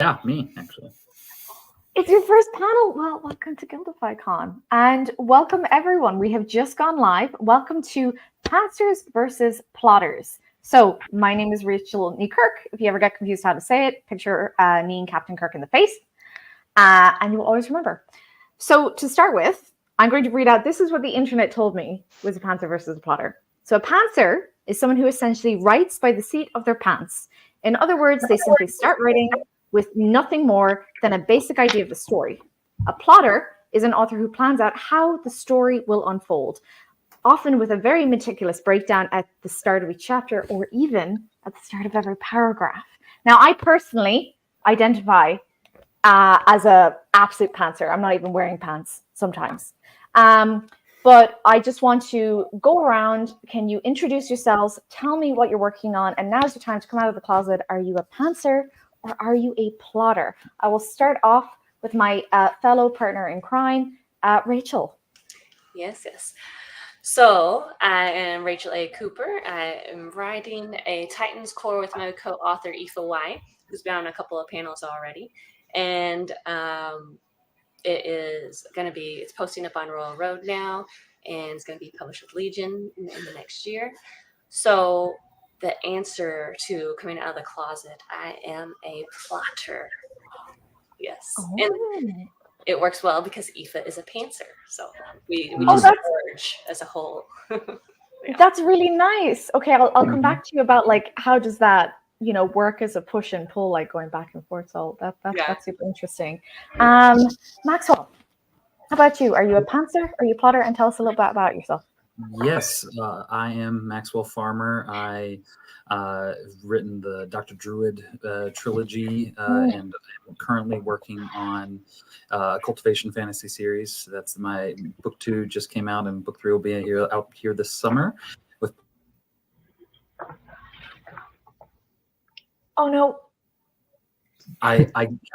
Yeah, me, actually. It's your first panel. Well, welcome to GuildifyCon. And welcome everyone. We have just gone live. Welcome to Pantsers versus Plotters. So, my name is Rachel Nee Kirk. If you ever get confused how to say it, picture me and Captain Kirk in the face. And you will always remember. So, to start with, I'm going to read out this is what the internet told me was a pantser versus a plotter. So, a pantser is someone who essentially writes by the seat of their pants. In other words, they simply start writing with nothing more than a basic idea of the story. A plotter is an author who plans out how the story will unfold, often with a very meticulous breakdown at the start of each chapter or even at the start of every paragraph. Now, I personally identify as a absolute pantser. I'm not even wearing pants sometimes. But I just want to go around. Can you introduce yourselves? Tell me what you're working on. And now's the time to come out of the closet. Are you a pantser or are you a plotter? I will start off with my fellow partner in crime, Rachel. Yes. So I am Rachel A. Cooper. I am writing a Titans Core with my co-author Aoife Y, who's been on a couple of panels already. And it's posting up on Royal Road now, and it's going to be published with Legion in the next year. So the answer to coming out of the closet, I am a plotter. Yes. Oh. And it works well because Aoife is a pantser. So we just merge as a whole. Yeah. That's really nice. Okay, I'll come back to you about like how does that work as a push and pull, like going back and forth. So that's super interesting. Maxwell, how about you? Are you a pantser? Are you a plotter? And tell us a little bit about yourself. Yes, I am Maxwell Farmer. I have written the Dr. Druid trilogy, and I'm currently working on Cultivation Fantasy series. That's my book 2 just came out, and book 3 will be out here this summer. Oh no! I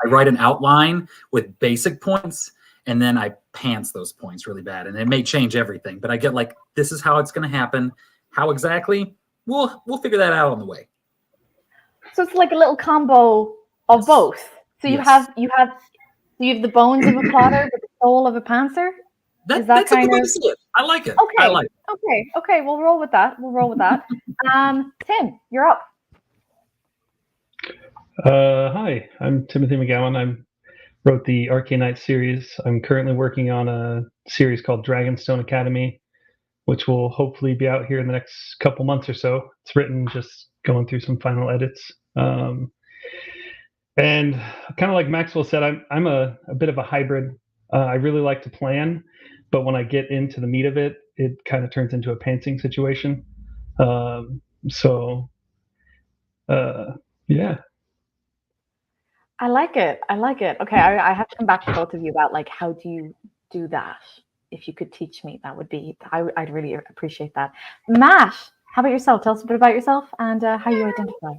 write an outline with basic points, and then I pants those points really bad, and it may change everything. But I get like, this is how it's going to happen. How exactly? We'll figure that out on the way. So it's like a little combo of both. So you have the bones of a plotter, but the soul of a pantser. That's a good way to see it. I like it. Okay. I like it. Okay. We'll roll with that. Tim, you're up. Hi, I'm Timothy McGowan. I wrote the Arcane Knight series. I'm currently working on a series called Dragonstone Academy, which will hopefully be out here in the next couple months or so. It's written, just going through some final edits. And kind of like Maxwell said, I'm a bit of a hybrid. I really like to plan, but when I get into the meat of it, it kind of turns into a pantsing situation. Yeah. I like it. Okay, I have to come back to both of you about like how do you do that? If you could teach me, I'd really appreciate that. Matt, how about yourself? Tell us a bit about yourself and how you identify.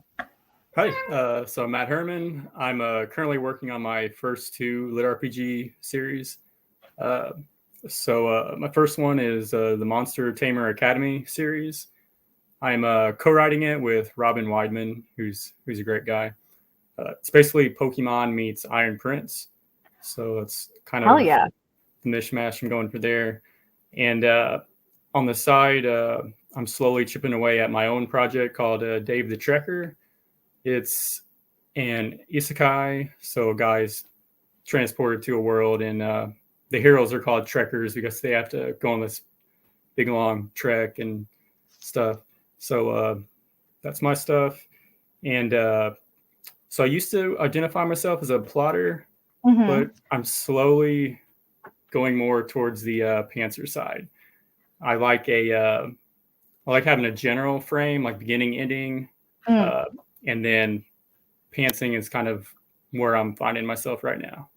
Hi, so I'm Matt Herman. I'm currently working on my first 2 lit RPG series. My first one is the Monster Tamer Academy series. I'm co-writing it with Robin Weidman, who's a great guy. It's basically Pokemon meets Iron Prince. So it's kind of the mishmash I'm going for there. And on the side, I'm slowly chipping away at my own project called Dave the Trekker. It's an isekai, so guys transported to a world, and the heroes are called trekkers because they have to go on this big long trek and stuff. So that's my stuff. And so I used to identify myself as a plotter, but I'm slowly going more towards the pantser side. I like having a general frame, like beginning, ending, and then pantsing is kind of where I'm finding myself right now.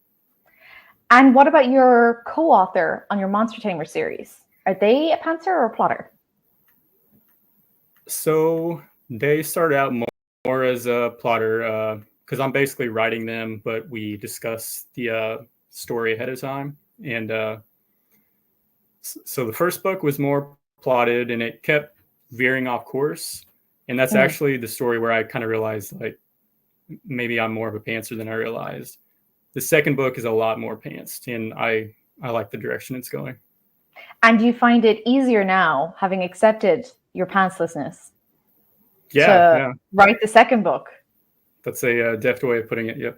And what about your co-author on your Monster Tamer series? Are they a pantser or a plotter? So they started out more as a plotter because I'm basically writing them, but we discuss the story ahead of time. And so the first book was more plotted, and it kept veering off course. And that's actually the story where I kind of realized, like, maybe I'm more of a pantser than I realized. The second book is a lot more pantsed, and I like the direction it's going. And do you find it easier now, having accepted your pantslessness, Yeah, to yeah, write the second book? that's a deft way of putting it. Yep.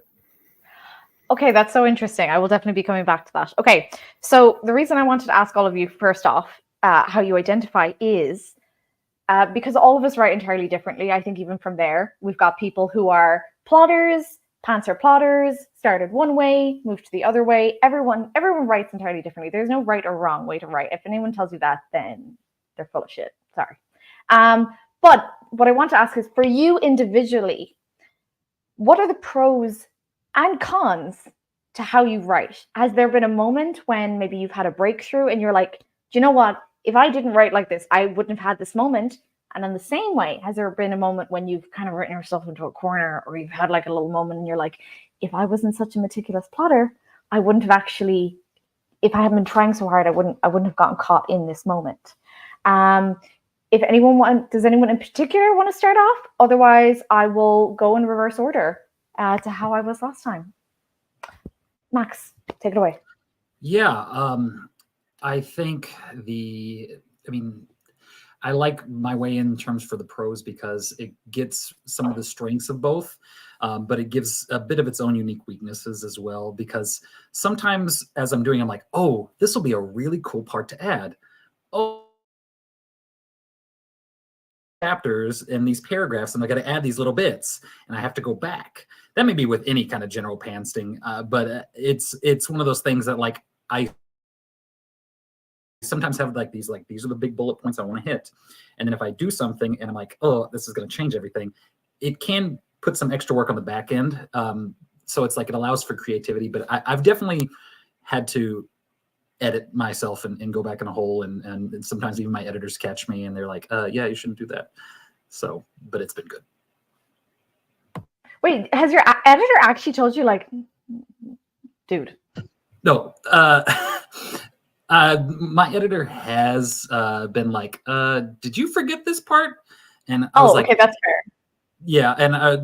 Okay, that's so interesting. I will definitely be coming back to that. Okay, so the reason I wanted to ask all of you first off how you identify is because all of us write entirely differently. I think even from there, we've got people who are plotters, pantser plotters, started one way, moved to the other way. Everyone writes entirely differently. There's no right or wrong way to write. If anyone tells you that, then they're full of shit. Sorry. But what I want to ask is, for you individually, what are the pros and cons to how you write? Has there been a moment when maybe you've had a breakthrough and you're like, do you know what? If I didn't write like this, I wouldn't have had this moment. And in the same way, has there been a moment when you've kind of written yourself into a corner, or you've had like a little moment and you're like, if I wasn't such a meticulous plotter, I wouldn't have actually, if I hadn't been trying so hard, I wouldn't have gotten caught in this moment. If anyone does anyone in particular want to start off? Otherwise, I will go in reverse order to how I was last time. Max, take it away. Yeah, I think I like my way in terms for the pros because it gets some of the strengths of both, but it gives a bit of its own unique weaknesses as well. Because sometimes as I'm doing, I'm like, oh, this will be a really cool part to add. Oh, chapters and these paragraphs, and I got to add these little bits, and I have to go back. That may be with any kind of general pantsing, but it's one of those things that like I sometimes have like these are the big bullet points I want to hit, and then if I do something and I'm like, oh, this is going to change everything, it can put some extra work on the back end. So it's like it allows for creativity, but I've definitely had to edit myself and go back in a hole, and sometimes even my editors catch me and they're like, yeah, you shouldn't do that. So, but it's been good. Wait, has your editor actually told you, like, dude? No, my editor has been like, did you forget this part? And I was like, okay, that's fair. Yeah, and I'd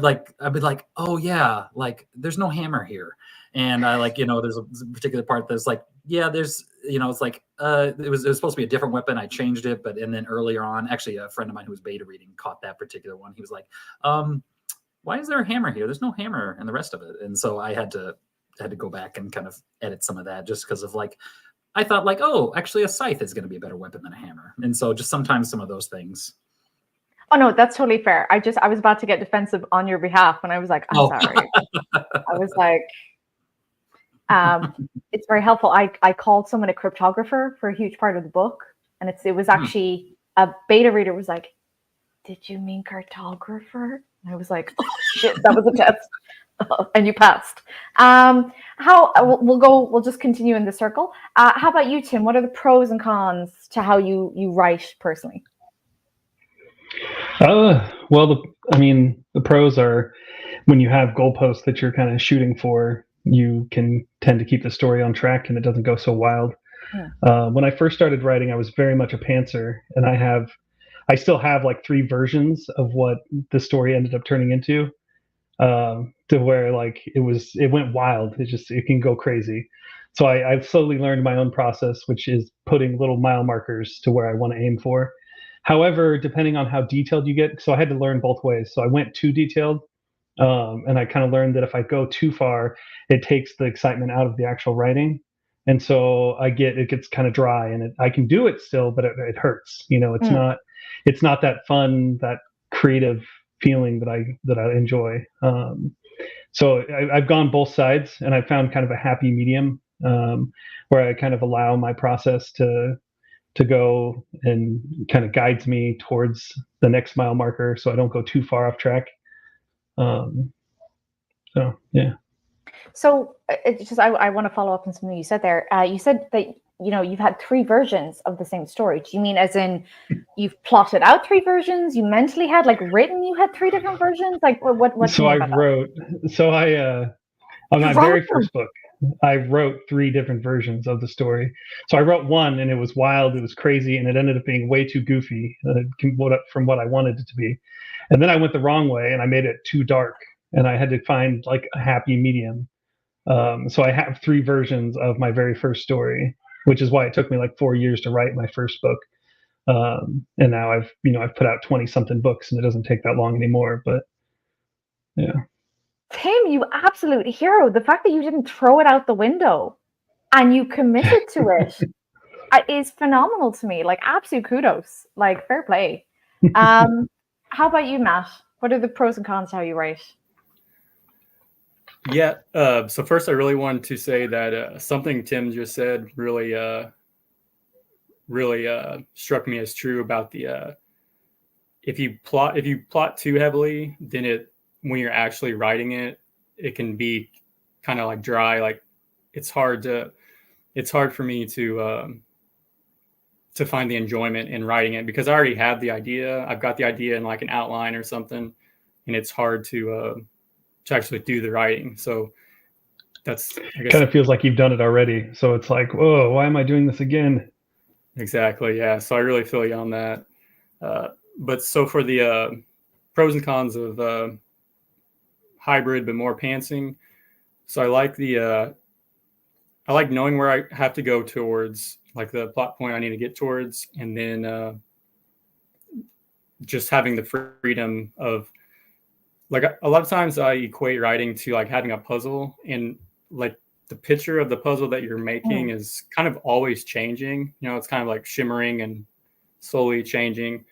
be like, oh yeah, like there's no hammer here, and I like, there's a particular part that's like, yeah, there's, it's like, it was supposed to be a different weapon. I changed it, and then earlier on, actually, a friend of mine who was beta reading caught that particular one. He was like, why is there a hammer here? There's no hammer in the rest of it, and so I had to go back and kind of edit some of that just because of like, I thought like, oh, actually, a scythe is going to be a better weapon than a hammer, and so just sometimes some of those things. Oh no, that's totally fair. I was about to get defensive on your behalf when I was like, I'm sorry. I was like, it's very helpful. I called someone a cryptographer for a huge part of the book, and it was actually a beta reader was like, did you mean cartographer? And I was like, oh shit, that was a test. And you passed. We'll just continue in the circle. How about you, Tim? What are the pros and cons to how you write personally? Well, the pros are when you have goalposts that you're kind of shooting for, you can tend to keep the story on track and it doesn't go so wild. Yeah. When I first started writing, I was very much a pantser, and I still have like 3 versions of what the story ended up turning into, to where like it went wild. It can go crazy. So I've slowly learned my own process, which is putting little mile markers to where I want to aim for. However, depending on how detailed you get, so I had to learn both ways. So I went too detailed, and I kind of learned that if I go too far, it takes the excitement out of the actual writing. And so it gets kind of dry, and I can do it still, but it hurts. It's not that fun, that creative feeling that I enjoy. So I've gone both sides, and I found kind of a happy medium, where I kind of allow my process to go and kind of guides me towards the next mile marker, so I don't go too far off track. So yeah. So I want to follow up on something you said there. You said that you've had 3 versions of the same story. Do you mean as in you've plotted out 3 versions? You mentally had written you had 3 different versions? Like what? So I wrote. So on my very first book, I wrote 3 different versions of the story. So I wrote one, and it was wild, it was crazy, and it ended up being way too goofy from what I wanted it to be. And then I went the wrong way, and I made it too dark. and I had to find like a happy medium. So I have 3 versions of my very first story, which is why it took me like 4 years to write my first book. And now I've put out 20 something books, and it doesn't take that long anymore. But yeah, Tim, you absolute hero. The fact that you didn't throw it out the window and you committed to it is phenomenal to me. Like, absolute kudos. Like, fair play. How about you, Matt? What are the pros and cons to how you write? Yeah. So first, I really wanted to say that something Tim just said really struck me as true about the if you plot too heavily, then when you're actually writing it, it can be kind of like dry. Like it's hard for me to find the enjoyment in writing it, because I already have the idea. I've got the idea in like an outline or something, and it's hard to actually do the writing. So that's, I guess, kind of feels like you've done it already. So it's like, whoa, why am I doing this again? exactly. Yeah. So I really feel you on that. But so for the pros and cons of hybrid, but more pantsing. So I like knowing where I have to go towards, like the plot point I need to get towards, and then just having the freedom of, like, a lot of times I equate writing to like having a puzzle, and like the picture of the puzzle that you're making is kind of always changing. You know, it's kind of like shimmering and slowly changing.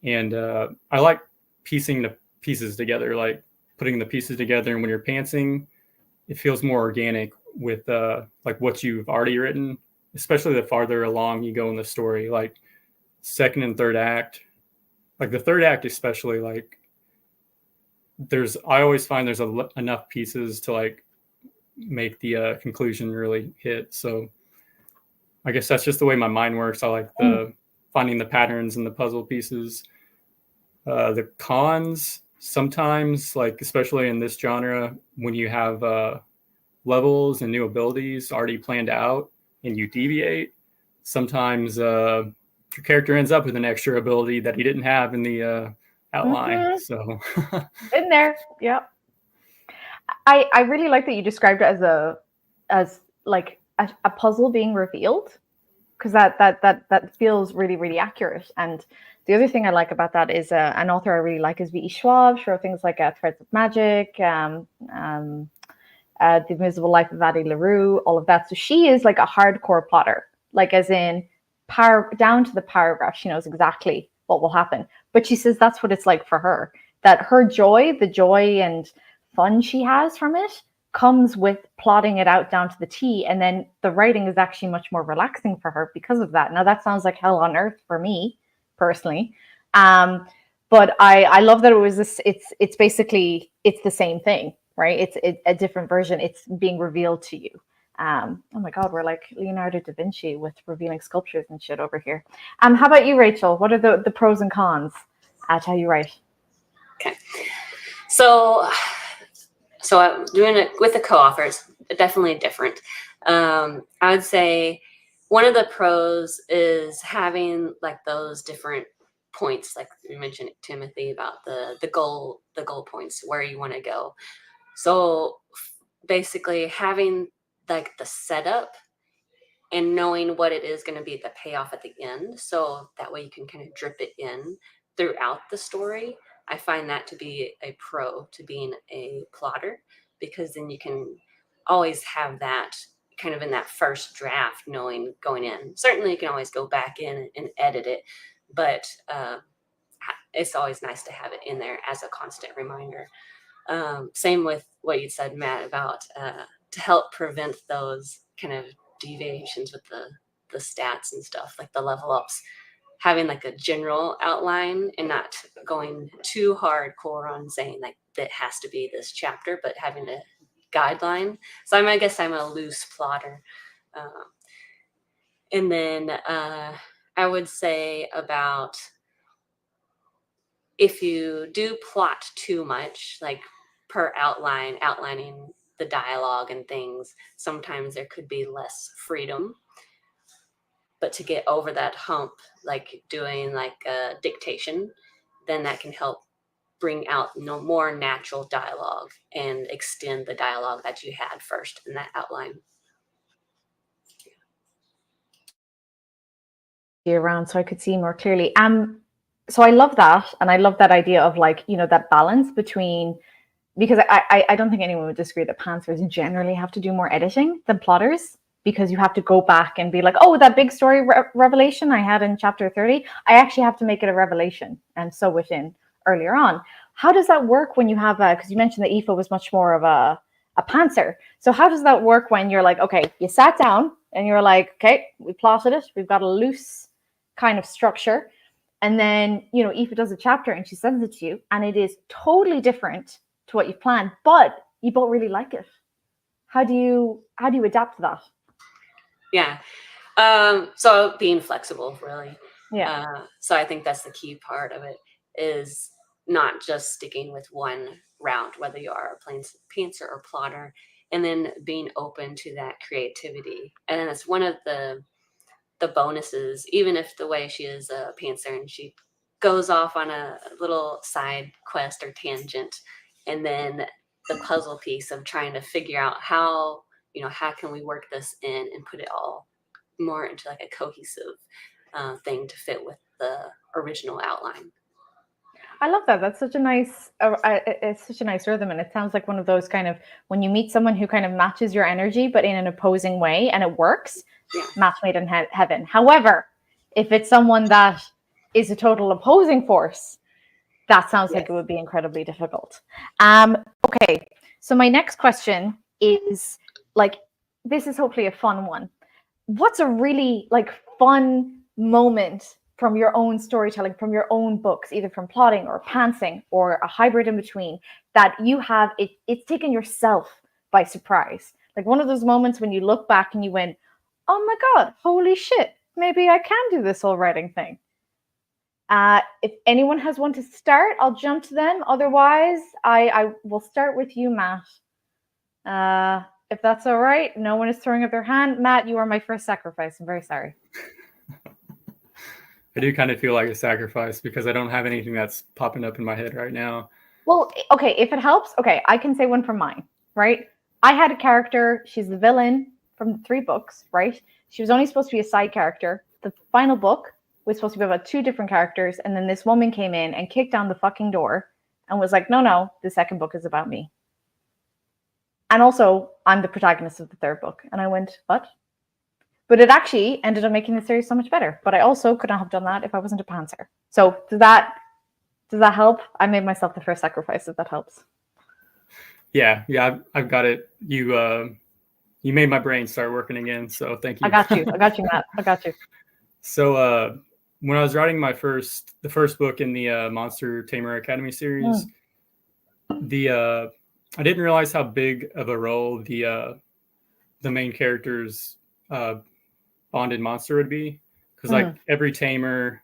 And I like piecing the pieces together, like putting the pieces together. And when you're pantsing, it feels more organic with like what you've already written, especially the farther along you go in the story, like second and third act. Like the third act, especially, like I always find there's enough pieces to like make the conclusion really hit. So I guess that's just the way my mind works. I like finding the patterns and the puzzle pieces. The cons, sometimes, like especially in this genre, when you have levels and new abilities already planned out and you deviate, sometimes your character ends up with an extra ability that he didn't have in the outline. So in there, yeah. I really like that you described it as like a puzzle being revealed, because that feels really, really accurate. And the other thing I like about that is an author I really like is V.E. Schwab. She wrote things like Threads of Magic, The Invisible Life of Addie LaRue, all of that. So she is like a hardcore plotter, like as in down to the paragraph. She knows exactly what will happen. But she says that's what it's like for her, that her the joy and fun she has from it comes with plotting it out down to the T. And then the writing is actually much more relaxing for her because of that. Now that sounds like hell on earth for me personally. But I love that it was this, it's basically, it's the same thing, right? It's a different version. It's being revealed to you. Oh my God, we're like Leonardo da Vinci with revealing sculptures and shit over here. How about you, Rachel? What are the pros and cons at how you write? Okay. So I'm doing it with the co-authors, definitely different. I would say one of the pros is having like those different points, like you mentioned, Timothy, about the goal points, where you want to go. So basically having like the setup and knowing what it is going to be the payoff at the end. So that way you can kind of drip it in throughout the story. I find that to be a pro to being a plotter, because then you can always have that kind of in that first draft, knowing going in. Certainly you can always go back in and edit it, but it's always nice to have it in there as a constant reminder. Same with what you said, Matt, about to help prevent those kind of deviations with the stats and stuff, like the level ups, having like a general outline and not going too hardcore on saying like that has to be this chapter, but having a guideline. So I guess I'm a loose plotter. And then I would say about, if you do plot too much, like per outlining the dialogue and things, sometimes there could be less freedom. But to get over that hump, like doing like a dictation, then that can help bring out more natural dialogue and extend the dialogue that you had first in that outline. Around so I could see more clearly. So I love that, and I love that idea of like, you know, that balance between, because I don't think anyone would disagree that pantsers generally have to do more editing than plotters, because you have to go back and be like, oh, that big story revelation I had in chapter 30, I actually have to make it a revelation and sew it in earlier on. How does that work when you have because you mentioned that Aoife was much more of a pantser. So how does that work when you're like, okay, you sat down and you're like, okay, we plotted it, we've got a loose kind of structure, and then, you know, Aoife does a chapter and she sends it to you and it is totally different to what you've planned, but you both really like it. How do you adapt to that? Yeah. So being flexible, really. Yeah. So I think that's the key part of it, is not just sticking with one route, whether you are a pantser or plotter, and then being open to that creativity. And then it's one of the bonuses, even if the way she is a pantser and she goes off on a little side quest or tangent, and then the puzzle piece of trying to figure out how can we work this in and put it all more into like a cohesive thing to fit with the original outline. I love that. That's such a nice, it's such a nice rhythm. And it sounds like one of those kind of, when you meet someone who kind of matches your energy, but in an opposing way, and it works, Yeah. match made in heaven. However, if it's someone that is a total opposing force, that sounds like it would be incredibly difficult. Okay. So my next question is like, this is hopefully a fun one. What's a really like fun moment from your own storytelling, from your own books, either from plotting or pantsing or a hybrid in between, that you have, it's taken yourself by surprise? Like one of those moments when you look back and you went, oh my God, holy shit, maybe I can do this whole writing thing. If anyone has one to start, I'll jump to them. Otherwise, I will start with you, Matt. If that's all right. No one is throwing up their hand. Matt, you are my first sacrifice. I'm very sorry. I do kind of feel like a sacrifice because I don't have anything that's popping up in my head right now. Well, okay, if it helps, okay, I can say one from mine, right? I had a character, she's the villain from the 3 books, right? She was only supposed to be a side character. The final book was supposed to be about 2 different characters, and then this woman came in and kicked down the fucking door and was like, no, the second book is about me. And also, I'm the protagonist of the 3rd book. And I went, what? But it actually ended up making the series so much better. But I also could not have done that if I wasn't a pantser. So does that help? I made myself the first sacrifice, if that helps. Yeah, I've got it. You made my brain start working again, so thank you. I got you, Matt. I got you. So when I was writing the first book in the Monster Tamer Academy series, I didn't realize how big of a role the main character's bonded monster would be, because like every tamer,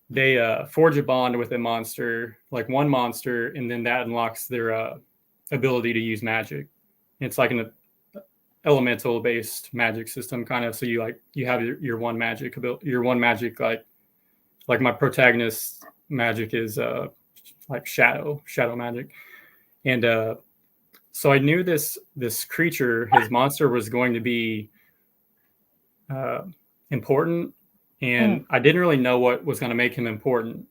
they forge a bond with a monster, like one monster, and then that unlocks their ability to use magic. It's like an elemental based magic system kind of. So you have your one magic ability, your one magic, like my protagonist's magic is like shadow magic. And so I knew this creature, his monster, was going to be important, and I didn't really know what was going to make him important.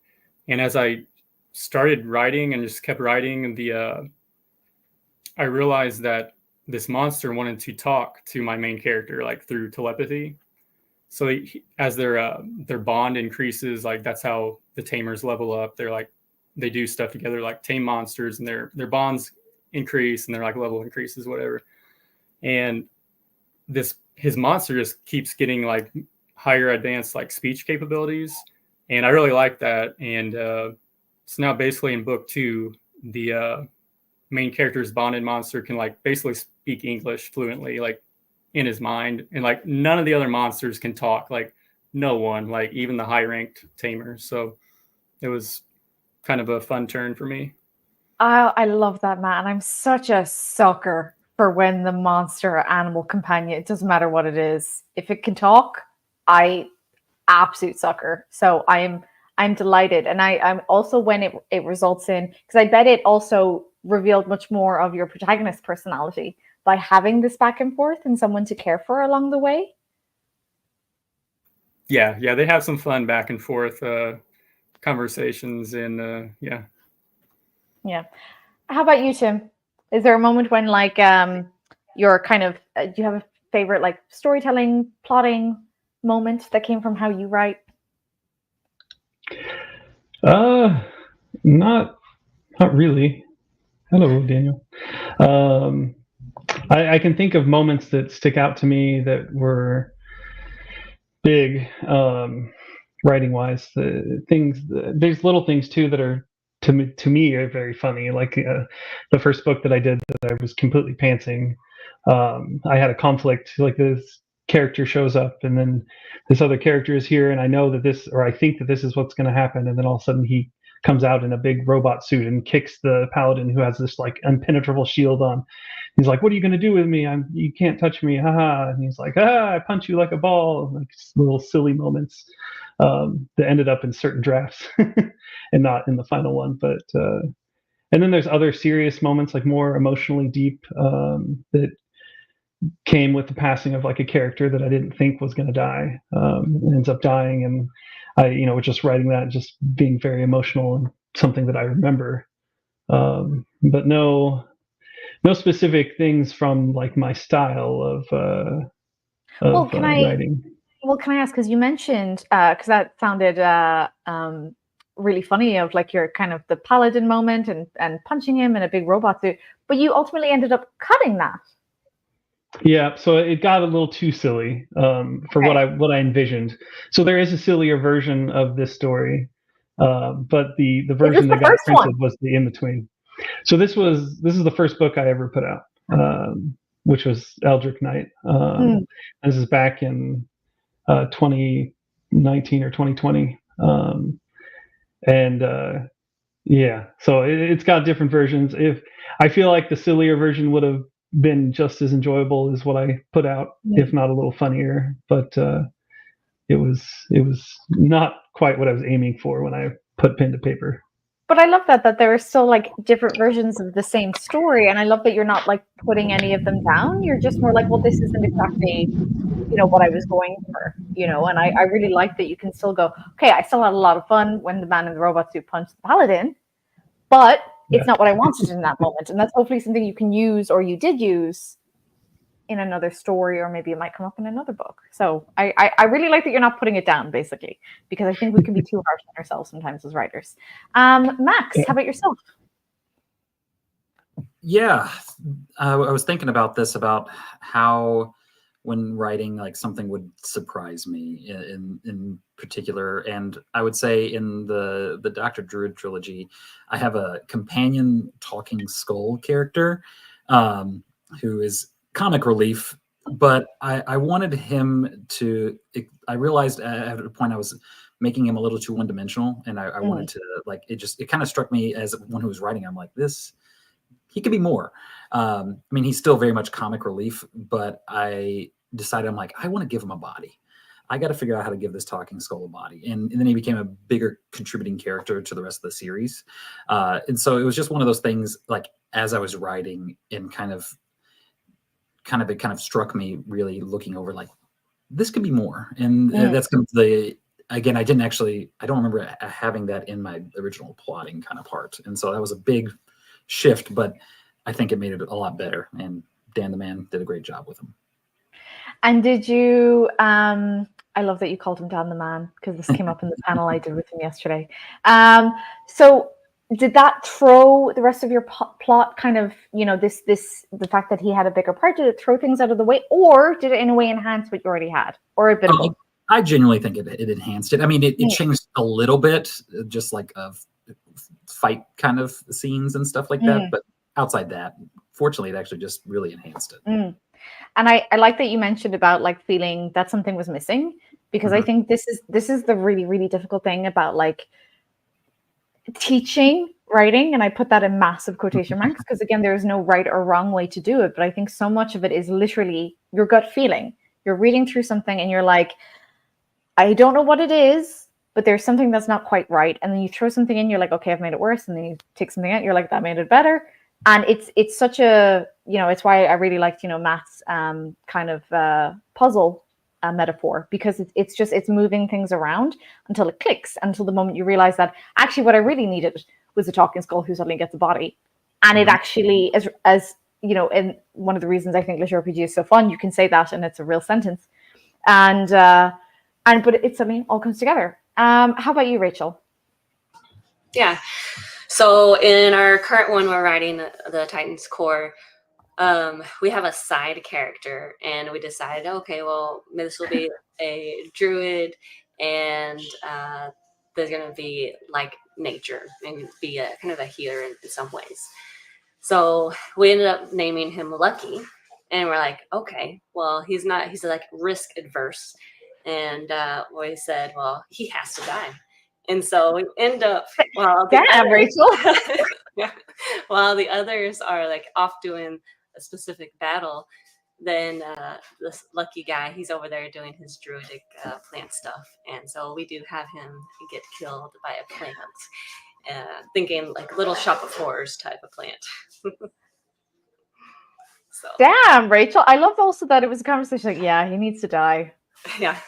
And as I started writing and just kept writing, I realized that this monster wanted to talk to my main character, like through telepathy. So as their bond increases, like that's how the tamers level up. They do stuff together, like tame monsters, and their bonds increase and their like level increases, whatever. And his monster just keeps getting like higher advanced like speech capabilities, and I really like that. And so now basically in book 2, the main character's bonded monster can like basically speak English fluently, like in his mind, and like none of the other monsters can talk, like no one, like even the high ranked tamers. So it was kind of a fun turn for me. I love that, Matt. And I'm such a sucker for when the monster or animal companion, it doesn't matter what it is, if it can talk, I absolute sucker. So I'm I'm delighted. And I'm also when it results in, because I bet it also revealed much more of your protagonist personality by having this back and forth and someone to care for along the way. Yeah, they have some fun back and forth conversations, and yeah. How about you, Tim? Is there a moment when like you're kind of do you have a favorite like storytelling, plotting moment that came from how you write? Not really. Hello, Daniel. I can think of moments that stick out to me that were big, writing wise. There's little things too that are to me are very funny. Like the first book that I did that I was completely pantsing. I had a conflict. Like this character shows up, and then this other character is here, and I know that this, or I think that this is what's going to happen, and then all of a sudden he comes out in a big robot suit and kicks the paladin who has this like impenetrable shield on. He's like, "What are you going to do with me? You can't touch me, haha!" And he's like, I punch you like a ball." Like little silly moments that ended up in certain drafts and not in the final one. But and then there's other serious moments, like more emotionally deep, that came with the passing of like a character that I didn't think was going to die, ends up dying, and I, just writing that, just being very emotional and something that I remember, but no specific things from like my style of writing. Well, can I ask, because you mentioned, because that sounded really funny, of like your kind of the paladin moment and punching him in a big robot suit, but you ultimately ended up cutting that. Yeah, so it got a little too silly for what I envisioned. So there is a sillier version of this story, but the version that got printed was the in between. So this is the first book I ever put out, which was Eldritch Knight. This is back in 2019 or 2020, and yeah, so it's got different versions. If I feel like the sillier version would have been just as enjoyable as what I put out, if not a little funnier, but it was not quite what I was aiming for when I put pen to paper. But I love that there are still like different versions of the same story, and I love that you're not like putting any of them down. You're just more like, well, this isn't exactly what I was going for, and I really like that you can still go, okay, I still had a lot of fun when the man in the robot suit punched the paladin, but it's not what I wanted in that moment. And that's hopefully something you can use, or you did use, in another story, or maybe it might come up in another book. So I really like that you're not putting it down, basically, because I think we can be too harsh on ourselves sometimes as writers. Max, how about yourself? Yeah, I was thinking about this, about how when writing, like something would surprise me in particular. And I would say in the Dr. Druid trilogy, I have a companion talking skull character who is comic relief, but I wanted him to, I realized at a point I was making him a little too one-dimensional, and I wanted to, like, it kind of struck me as one who was writing, I'm like, he could be more. I mean, he's still very much comic relief, but I decided, I'm like, I want to give him a body. I got to figure out how to give this talking skull a body. And then he became a bigger contributing character to the rest of the series. And so it was just one of those things, like, as I was writing, and it kind of struck me, really looking over, like, this could be more. And that's kind of again, I don't remember having that in my original plotting kind of part. And so that was a big shift, but I think it made it a lot better. And Dan the Man did a great job with him. And did you, I love that you called him Dan the Man, because this came up in the panel I did with him yesterday. So did that throw the rest of your plot kind of, the fact that he had a bigger part, did it throw things out of the way, or did it in a way enhance what you already had, or a bit of both? I genuinely think it enhanced it. I mean, it changed a little bit, just like of fight kind of scenes and stuff like that. But outside that, fortunately, it actually just really enhanced it. And I like that you mentioned about like feeling that something was missing, because I think this is the really, really difficult thing about like teaching writing, and I put that in massive quotation marks, because again, there is no right or wrong way to do it, but I think so much of it is literally your gut feeling. You're reading through something and you're like, I don't know what it is, but there's something that's not quite right, and then you throw something in, you're like, okay, I've made it worse, and then you take something out, you're like, that made it better. And it's such a, it's why I really liked, Matt's kind of puzzle metaphor, because it's moving things around until it clicks, until the moment you realize that actually what I really needed was a talking skull who suddenly gets a body. And it actually, as and one of the reasons I think Lit RPG is so fun, you can say that and it's a real sentence. And but it suddenly all comes together. How about you, Rachel? Yeah. So in our current one, we're writing the Titans Core. We have a side character, and we decided, okay, well, this will be a druid, and there's going to be like nature and be a kind of a healer in some ways. So we ended up naming him Lucky, and we're like, okay, well, he's like risk adverse. And we said, well, he has to die. And so we end up, Rachel. Yeah, while the others are like off doing a specific battle, then this Lucky guy, he's over there doing his druidic plant stuff. And so we do have him get killed by a plant, thinking like Little Shop of Horrors type of plant. So. Damn, Rachel. I love also that it was a conversation like, yeah, he needs to die. Yeah.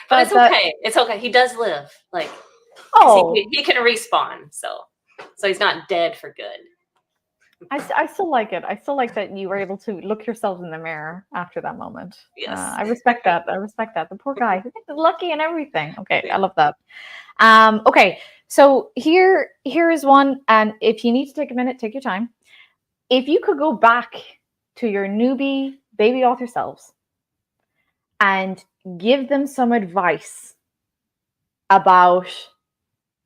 But it's okay. It's okay. He does live. Like, he can respawn. So he's not dead for good. I still like it. I still like that you were able to look yourself in the mirror after that moment. Yes. I respect that. The poor guy. Lucky and everything. Okay, yeah. I love that. Okay, so here is one, and if you need to take a minute, take your time. If you could go back to your newbie baby author selves and give them some advice about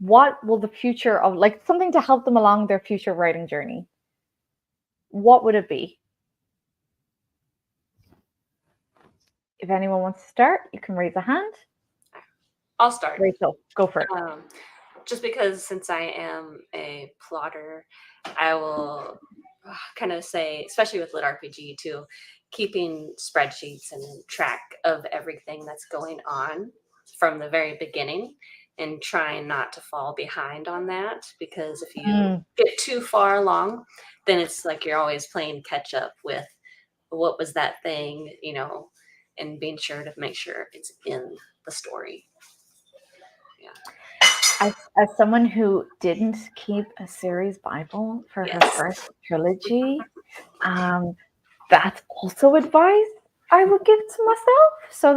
what will the future of, like, something to help them along their future writing journey, what would it be? If anyone wants to start, you can raise a hand. I'll start. Rachel, go for it. Just because since I am a plotter, I will kind of say, especially with Lit RPG too, keeping spreadsheets and track of everything that's going on from the very beginning and trying not to fall behind on that, because if you get too far along, then it's like you're always playing catch up with what was that thing, and being sure to make sure it's in the story. Yeah. As someone who didn't keep a series Bible for her first trilogy, that's also advice I would give to myself. So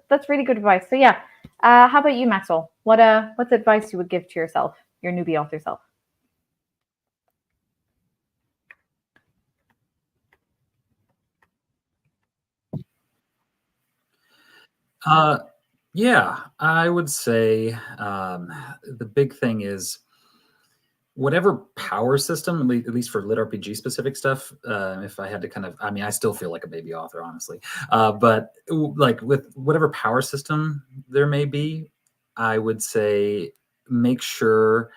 that's really good advice. So yeah, how about you, Maxwell? What's advice you would give to yourself, your newbie author self? Yeah, I would say the big thing is whatever power system, at least for Lit RPG specific stuff, if I had to I still feel like a baby author, honestly. But like with whatever power system there may be, I would say make sure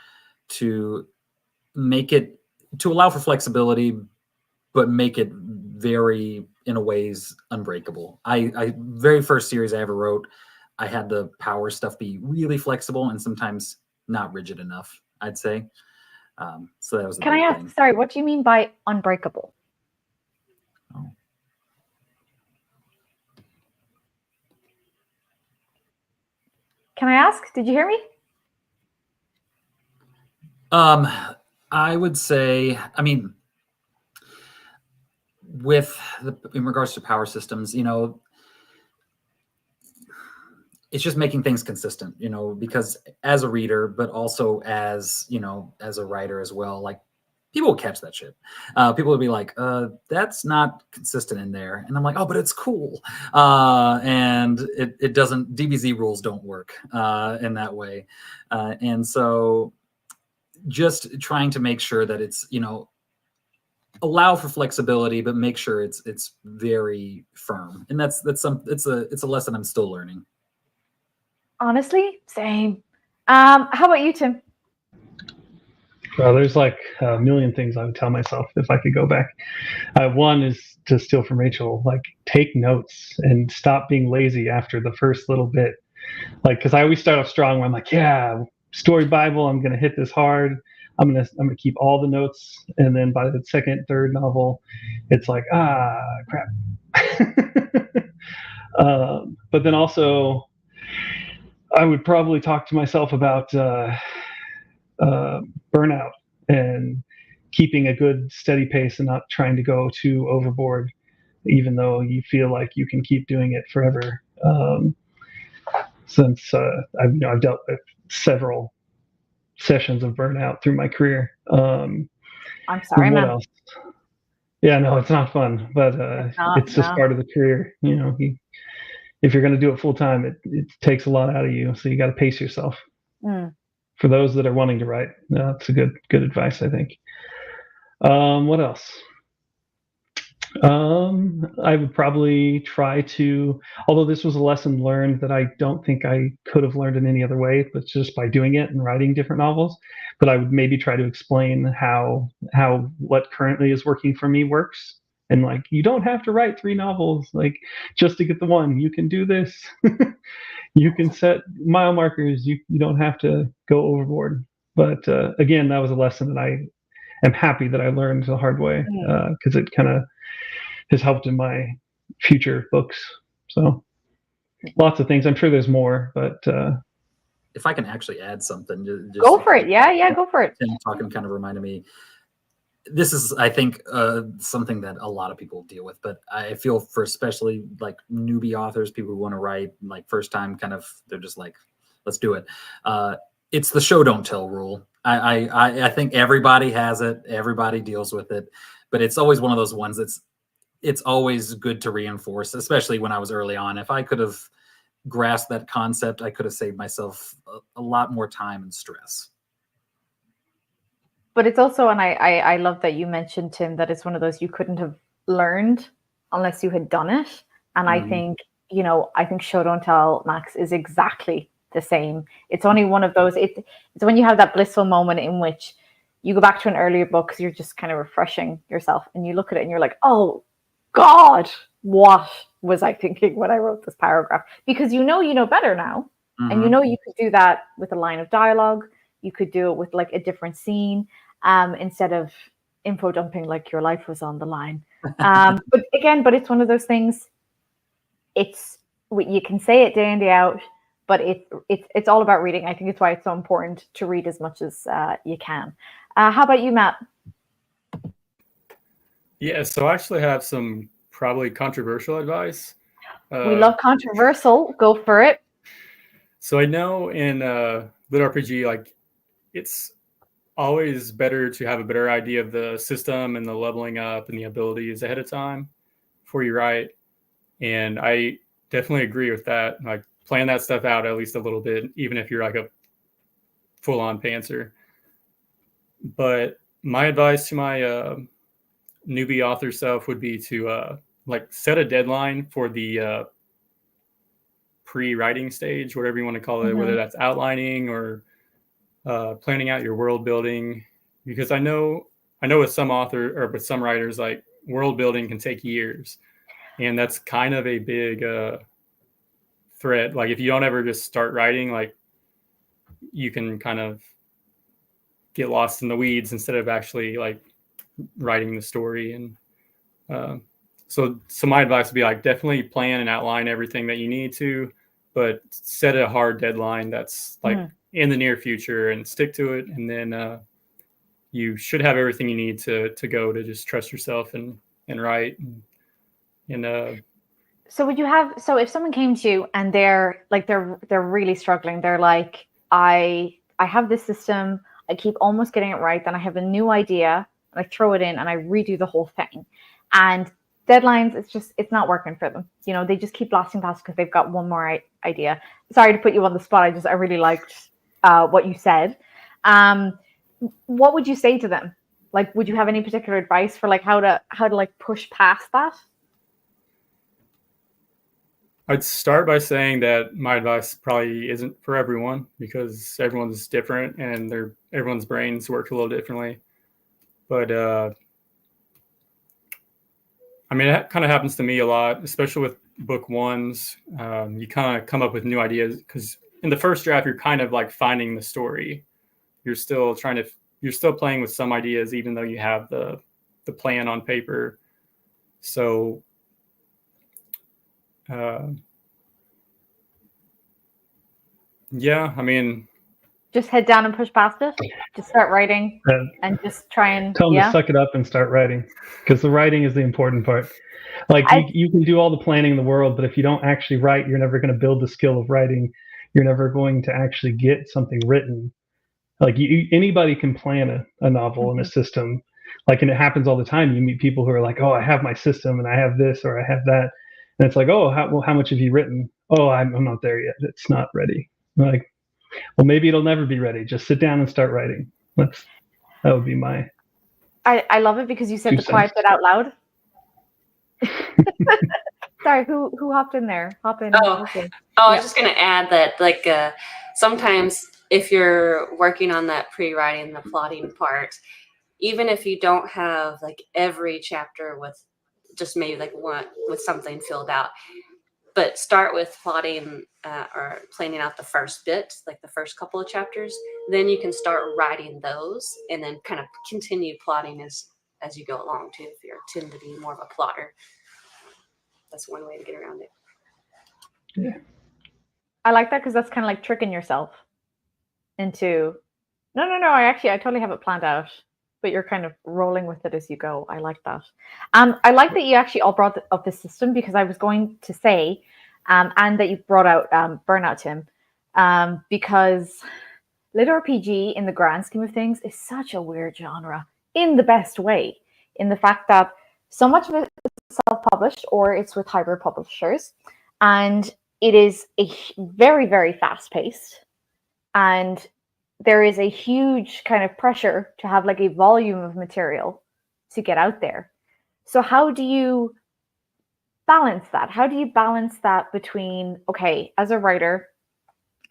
to allow for flexibility, but make it very, in a ways, unbreakable. I very first series I ever wrote, I had the power stuff be really flexible and sometimes not rigid enough, I'd say. So that was. Can I ask? Thing. Sorry, what do you mean by unbreakable? Oh. Can I ask? Did you hear me? I would say, in regards to power systems, it's just making things consistent, because as a reader, but also as a writer as well, like people will catch that shit. People will be like, that's not consistent in there. And I'm like, oh, but it's cool. And it doesn't, DBZ rules don't work in that way. And so just trying to make sure that it's, allow for flexibility, but make sure it's very firm. And it's a lesson I'm still learning. Honestly, same. How about you, Tim? Well, there's like a million things I would tell myself if I could go back. One is to steal from Rachel, like take notes and stop being lazy after the first little bit. Like, because I always start off strong. Where I'm like, yeah, story Bible. I'm gonna hit this hard. I'm gonna keep all the notes. And then by the second, third novel, it's like, crap. But then also, I would probably talk to myself about burnout and keeping a good steady pace and not trying to go too overboard, even though you feel like you can keep doing it forever. Since I've dealt with several sessions of burnout through my career. I'm sorry, what man. else? Yeah, no, it's not fun, but it's just part of the career. If you're going to do it full time, it takes a lot out of you. So you got to pace yourself. For those that are wanting to write, that's a good advice, I think. What else? I would probably try to, although this was a lesson learned that I don't think I could have learned in any other way, but just by doing it and writing different novels. But I would maybe try to explain how what currently is working for me works. And like, you don't have to write 3 novels, like just to get the one. You can do this. You can set mile markers. You don't have to go overboard. But again, that was a lesson that I am happy that I learned the hard way, because it kind of has helped in my future books. So lots of things. I'm sure there's more, but if I can actually add something, just go for it. Yeah, go for it. Tim talking kind of reminded me. This is, I think, something that a lot of people deal with, but I feel for especially like newbie authors, people who want to write like first time, kind of, they're just like, let's do it. It's the show don't tell rule. I think everybody has it. Everybody deals with it, but it's always one of those ones it's always good to reinforce, especially when I was early on. If I could have grasped that concept, I could have saved myself a lot more time and stress. But it's also, and I love that you mentioned, Tim, that it's one of those you couldn't have learned unless you had done it. And I think, I think show don't tell, Max, is exactly the same. It's only one of those, it's when you have that blissful moment in which you go back to an earlier book because you're just kind of refreshing yourself and you look at it and you're like, oh God, what was I thinking when I wrote this paragraph? Because you know better now. And you could do that with a line of dialogue. You could do it with like a different scene, instead of info dumping like your life was on the line. But it's one of those things. You can say it day in, day out, but it's all about reading. I think it's why it's so important to read as much as you can. How about you, Matt? Yeah, so I actually have some probably controversial advice. We love controversial. Go for it. So I know in Lit RPG, like, it's always better to have a better idea of the system and the leveling up and the abilities ahead of time before you write. And I definitely agree with that. Like, plan that stuff out at least a little bit, even if you're like a full-on pantser. But my advice to my newbie author self would be to like set a deadline for the pre-writing stage, whatever you want to call it, whether that's outlining or planning out your world building. Because I know with some with some writers, like, world building can take years, and that's kind of a big threat. Like, if you don't ever just start writing, like, you can kind of get lost in the weeds instead of actually like writing the story. And so my advice would be, like, definitely plan and outline everything that you need to, but set a hard deadline that's like in the near future and stick to it. And then you should have everything you need to go to just trust yourself and write. So if someone came to you and they're really struggling, they're like, I have this system, I keep almost getting it right, then I have a new idea, and I throw it in and I redo the whole thing. And deadlines, it's not working for them. They just keep blasting past because they've got one more idea. Sorry to put you on the spot. I really liked what you said. What would you say to them? Like, would you have any particular advice for like how to like push past that? I'd start by saying that my advice probably isn't for everyone, because everyone's different and everyone's brains work a little differently. But I mean, that kind of happens to me a lot, especially with book ones, you kind of come up with new ideas because in the first draft, you're kind of like finding the story. You're still playing with some ideas, even though you have the plan on paper. So, yeah, I mean, Just head down and push past it. Just start writing and just try and Tell them to suck it up and start writing, because the writing is the important part. Like you can do all the planning in the world, but if you don't actually write, you're never going to build the skill of writing. You're never going to actually get something written. Like anybody can plan a novel and a system. Like, and it happens all the time. You meet people who are like, "Oh, I have my system and I have this or I have that," and it's like, "Oh, how much have you written?" "Oh, I'm not there yet. It's not ready." Like, well, maybe it'll never be ready. Just sit down and start writing. That would be my. I love it because you said the quiet bit out loud. Sorry, who hopped in there? Hop in. I was just gonna add that, like, sometimes if you're working on that pre-writing, the plotting part, even if you don't have like every chapter with just maybe like one with something filled out, but start with plotting or planning out the first bit, like the first couple of chapters, then you can start writing those and then kind of continue plotting as you go along too, if you tend to be more of a plotter. That's one way to get around it. Yeah. I like that because that's kind of like tricking yourself into, no, I totally have it planned out, but you're kind of rolling with it as you go. I like that. I like that you actually all brought up the system, because I was going to say, and that you brought out Burnout, Tim, because lit RPG in the grand scheme of things is such a weird genre in the best way, in the fact that so much of it is self-published or it's with hybrid publishers, and it is a very, very fast-paced, and there is a huge kind of pressure to have like a volume of material to get out there. So how do you balance that? How do you balance that between, okay, as a writer,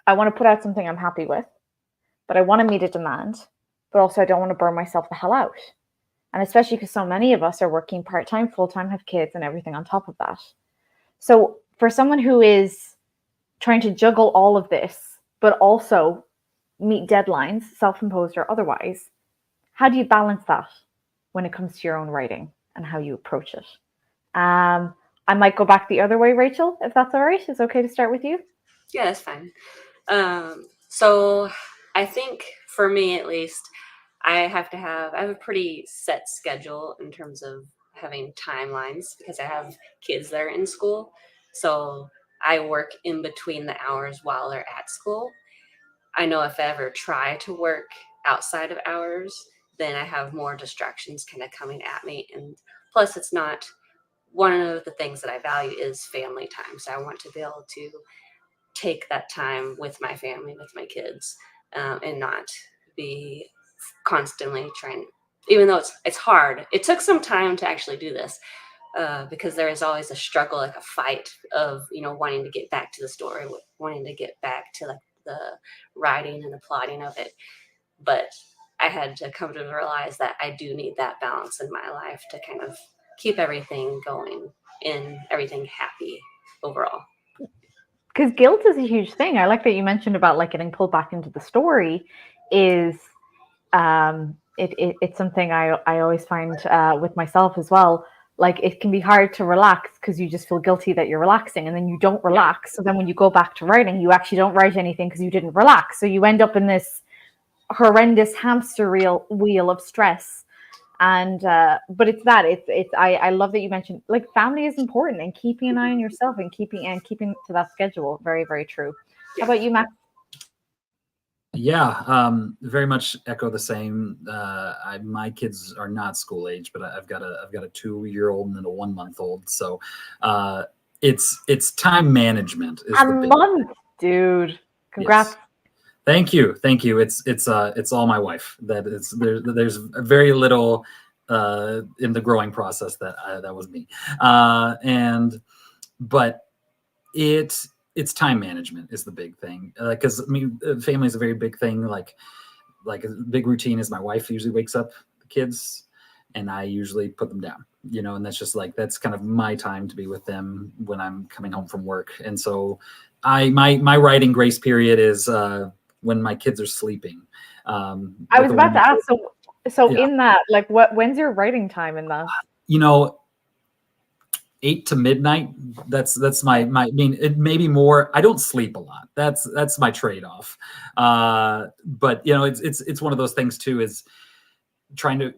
I want to put out something I'm happy with, but I want to meet a demand, but also I don't want to burn myself the hell out. And especially because so many of us are working part-time, full-time, have kids and everything on top of that. So for someone who is trying to juggle all of this, but also meet deadlines, self-imposed or otherwise, how do you balance that when it comes to your own writing and how you approach it? I might go back the other way, Rachel, if that's all right. It's okay to start with you? Yeah, that's fine. So I think for me, at least, I have a pretty set schedule in terms of having timelines, because I have kids that are in school. So I work in between the hours while they're at school. I know if I ever try to work outside of hours, then I have more distractions kind of coming at me. And plus, it's not one of the things that I value is family time. So I want to be able to take that time with my family, with my kids, and not be constantly trying, even though it's hard. It took some time to actually do this, because there is always a struggle, like a fight of, wanting to get back to the story, wanting to get back to like the writing and the plotting of it. But I had to come to realize that I do need that balance in my life to kind of keep everything going and everything happy overall. Because guilt is a huge thing. I like that you mentioned about like getting pulled back into the story. It's something I always find with myself as well. Like, it can be hard to relax because you just feel guilty that you're relaxing, and then you don't relax. So then when you go back to writing, you actually don't write anything because you didn't relax. So you end up in this horrendous hamster wheel of stress. And but I love that you mentioned like family is important, and keeping an eye on yourself and keeping to that schedule. Very, very true. How about you, Matt? Yeah, very much echo the same. My kids are not school age, but I've got a 2-year-old and then a 1-month-old. So it's time management. Is a the big month, dude. Congrats. Yes. Thank you. It's all my wife. There's very little in the growing process that was me, but it's time management is the big thing, because family is a very big thing. Like a big routine is my wife usually wakes up the kids, and I usually put them down, and that's just like, that's kind of my time to be with them when I'm coming home from work. And so my writing grace period is when my kids are sleeping. I was about to ask, so Yeah. in that, like, when's your writing time in that? 8 to midnight. That's my, I mean, it may be more. I don't sleep a lot. That's my trade-off. But it's one of those things too, is trying to,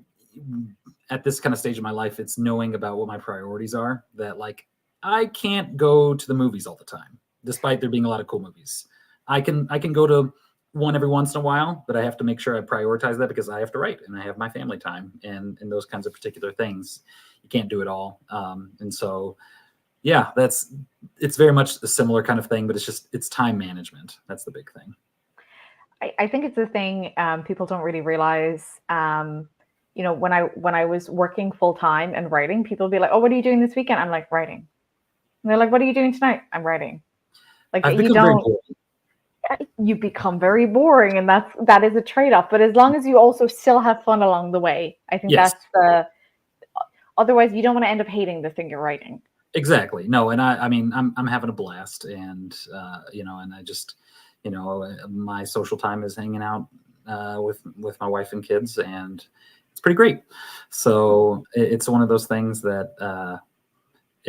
at this kind of stage of my life, it's knowing about what my priorities are, that like, I can't go to the movies all the time, despite there being a lot of cool movies. I can go to one every once in a while, but I have to make sure I prioritize that, because I have to write and I have my family time and those kinds of particular things. You can't do it all. And so, yeah, it's very much a similar kind of thing, but it's time management. That's the big thing. I think it's a thing people don't really realize. When I was working full time and writing, people would be like, "Oh, what are you doing this weekend?" I'm like, "Writing." And they're like, "What are you doing tonight?" I'm writing. Like, I've you become very don't. boring. You become very boring, and that is a trade-off. But as long as you also still have fun along the way, I think Yes. that's otherwise you don't want to end up hating the thing you're writing. Exactly. No, and I mean, I'm having a blast, and and I just, my social time is hanging out with my wife and kids, and it's pretty great. So it's one of those things that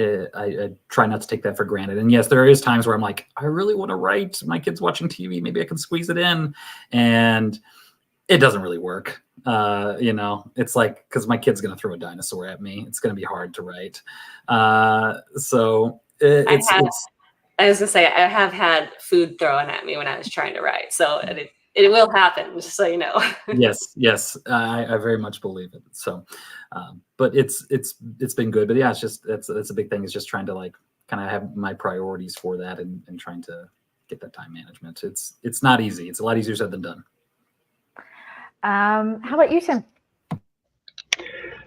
I try not to take that for granted. And yes, there is times where I'm like, I really want to write. My kid's watching TV. Maybe I can squeeze it in, and it doesn't really work. It's like, because my kid's going to throw a dinosaur at me. It's going to be hard to write. So I was gonna say, I have had food thrown at me when I was trying to write, so it will happen, just so you know. yes, I very much believe it. So, but it's been good. But yeah, it's just that's a big thing. Is just trying to like kind of have my priorities for that, and trying to get that time management. It's not easy. It's a lot easier said than done. How about you, Tim?